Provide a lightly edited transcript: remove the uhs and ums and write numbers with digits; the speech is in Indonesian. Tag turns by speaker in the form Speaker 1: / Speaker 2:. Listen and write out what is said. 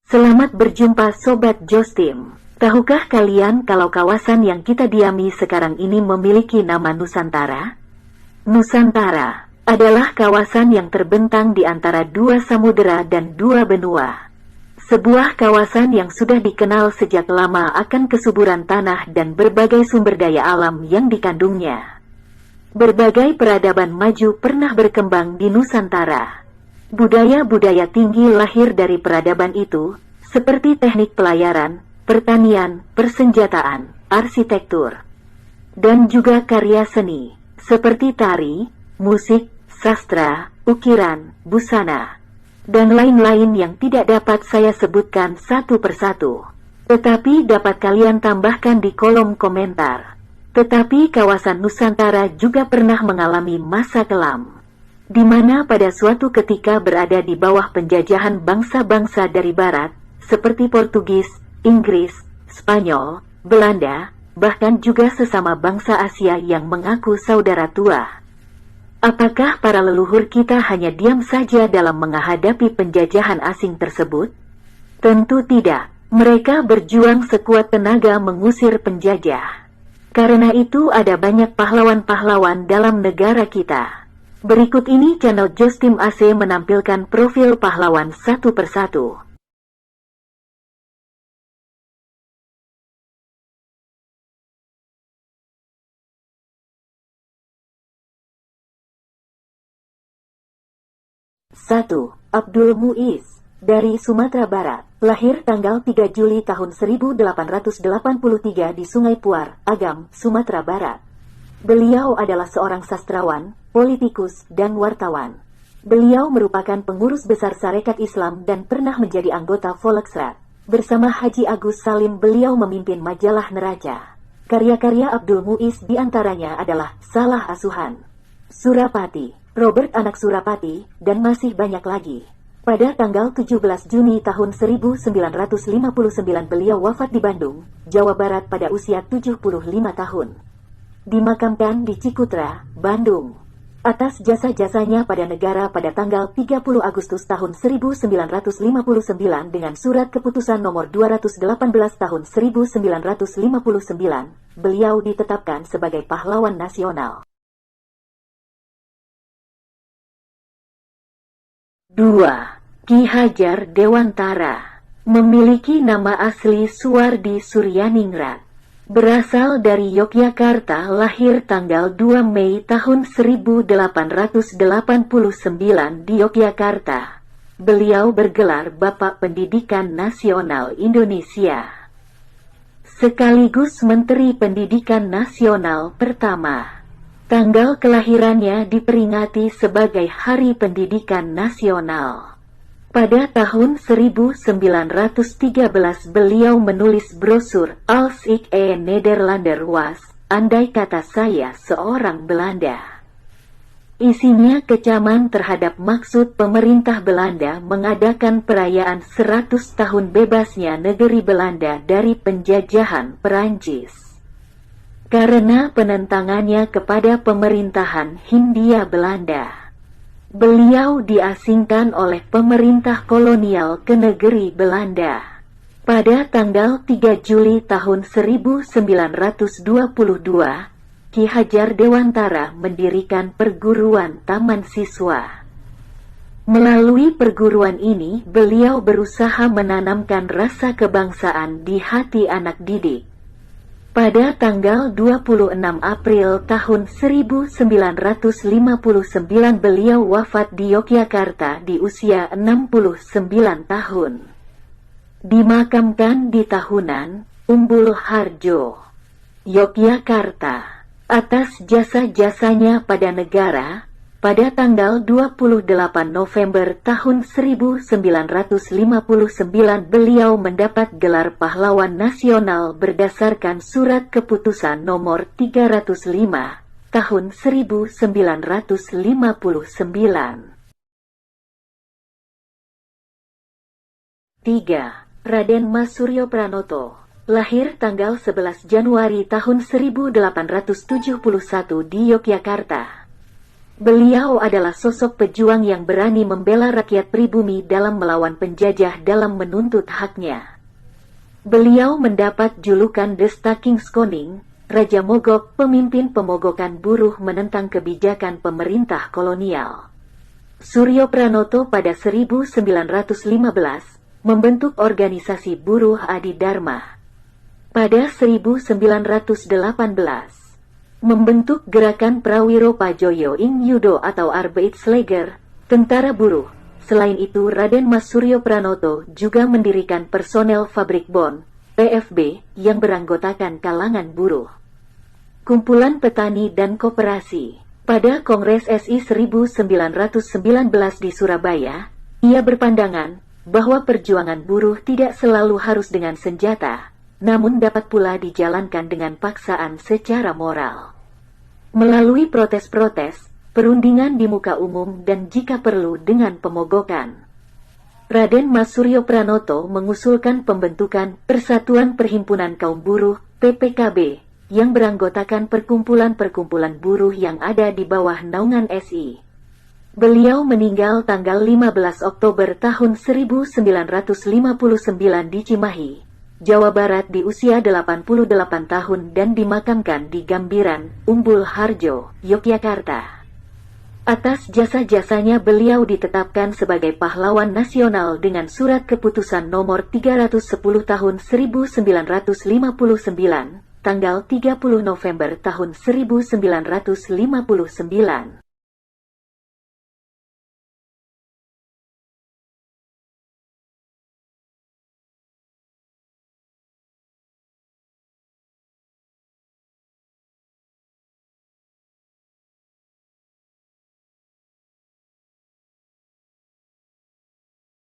Speaker 1: Selamat berjumpa Sobat Jostim. Tahukah kalian kalau kawasan yang kita diami sekarang ini memiliki nama Nusantara? Nusantara adalah kawasan yang terbentang di antara dua samudera dan dua benua. Sebuah kawasan yang sudah dikenal sejak lama akan kesuburan tanah dan berbagai sumber daya alam yang dikandungnya. Berbagai peradaban maju pernah berkembang di Nusantara. Budaya-budaya tinggi lahir dari peradaban itu, seperti teknik pelayaran, pertanian, persenjataan, arsitektur, dan juga karya seni, seperti tari, musik, sastra, ukiran, busana, dan lain-lain yang tidak dapat saya sebutkan satu persatu. Tetapi dapat kalian tambahkan di kolom komentar. Tetapi kawasan Nusantara juga pernah mengalami masa kelam, di mana pada suatu ketika berada di bawah penjajahan bangsa-bangsa dari barat, seperti Portugis, Inggris, Spanyol, Belanda, bahkan juga sesama bangsa Asia yang mengaku saudara tua. Apakah para leluhur kita hanya diam saja dalam menghadapi penjajahan asing tersebut? Tentu tidak. Mereka berjuang sekuat tenaga mengusir penjajah. Karena itu ada banyak pahlawan-pahlawan dalam negara kita. Berikut ini channel Jostim AC menampilkan profil pahlawan satu persatu. 1. Abdul Muiz, dari Sumatera Barat, lahir tanggal 3 Juli tahun 1883 di Sungai Puar, Agam, Sumatera Barat. Beliau adalah seorang sastrawan, politikus, dan wartawan. Beliau merupakan pengurus besar Sarekat Islam dan pernah menjadi anggota Volksraad. Bersama Haji Agus Salim beliau memimpin majalah Neraca. Karya-karya Abdul Muiz diantaranya adalah Salah Asuhan, Surapati, Robert Anak Surapati, dan masih banyak lagi. Pada tanggal 17 Juni tahun 1959 beliau wafat di Bandung, Jawa Barat pada usia 75 tahun. Dimakamkan di Cikutra, Bandung. Atas jasa-jasanya pada negara pada tanggal 30 Agustus tahun 1959 dengan surat keputusan nomor 218 tahun 1959, beliau ditetapkan sebagai pahlawan nasional. 2. Ki Hajar Dewantara, memiliki nama asli Suwardi Suryaningrat. Berasal dari Yogyakarta, lahir tanggal 2 Mei tahun 1889 di Yogyakarta. Beliau bergelar Bapak Pendidikan Nasional Indonesia, sekaligus Menteri Pendidikan Nasional pertama. Tanggal kelahirannya diperingati sebagai Hari Pendidikan Nasional. Pada tahun 1913 beliau menulis brosur Als ik een Nederlander was, andai kata saya seorang Belanda. Isinya kecaman terhadap maksud pemerintah Belanda mengadakan perayaan 100 tahun bebasnya negeri Belanda dari penjajahan Perancis. Karena penentangannya kepada pemerintahan Hindia Belanda, beliau diasingkan oleh pemerintah kolonial ke negeri Belanda. Pada tanggal 3 Juli tahun 1922, Ki Hajar Dewantara mendirikan perguruan taman siswa. Melalui perguruan ini, beliau berusaha menanamkan rasa kebangsaan di hati anak didik. Pada tanggal 26 April tahun 1959 beliau wafat di Yogyakarta di usia 69 tahun. Dimakamkan di Tahunan, Umbul Harjo, Yogyakarta. Atas jasa-jasanya pada negara, pada tanggal 28 November tahun 1959 beliau mendapat gelar pahlawan nasional berdasarkan surat keputusan nomor 305 tahun 1959. 3. Raden Mas Suryo Pranoto, lahir tanggal 11 Januari tahun 1871 di Yogyakarta. Beliau adalah sosok pejuang yang berani membela rakyat pribumi dalam melawan penjajah dalam menuntut haknya. Beliau mendapat julukan The King's Koning, Raja Mogok, pemimpin pemogokan buruh menentang kebijakan pemerintah kolonial. Suryo Pranoto pada 1915 membentuk organisasi buruh Adi Dharma. Pada 1918 membentuk gerakan Prawiro Pajoyo Ing Yudo atau Arbeitslager, tentara buruh. Selain itu Raden Mas Suryo Pranoto juga mendirikan personel Fabrik Bon, PFB, yang beranggotakan kalangan buruh. Kumpulan Petani dan Koperasi. Pada Kongres SI 1919 di Surabaya, ia berpandangan bahwa perjuangan buruh tidak selalu harus dengan senjata, namun dapat pula dijalankan dengan paksaan secara moral. Melalui protes-protes, perundingan di muka umum dan jika perlu dengan pemogokan. Raden Mas Suryo Pranoto mengusulkan pembentukan Persatuan Perhimpunan Kaum Buruh, PPKB, yang beranggotakan perkumpulan-perkumpulan buruh yang ada di bawah naungan SI. Beliau meninggal tanggal 15 Oktober tahun 1959 di Cimahi, Jawa Barat di usia 88 tahun dan dimakamkan di Gambiran, Umbul Harjo, Yogyakarta. Atas jasa-jasanya beliau ditetapkan sebagai pahlawan nasional dengan surat keputusan nomor 310 tahun 1959, tanggal 30 November tahun 1959.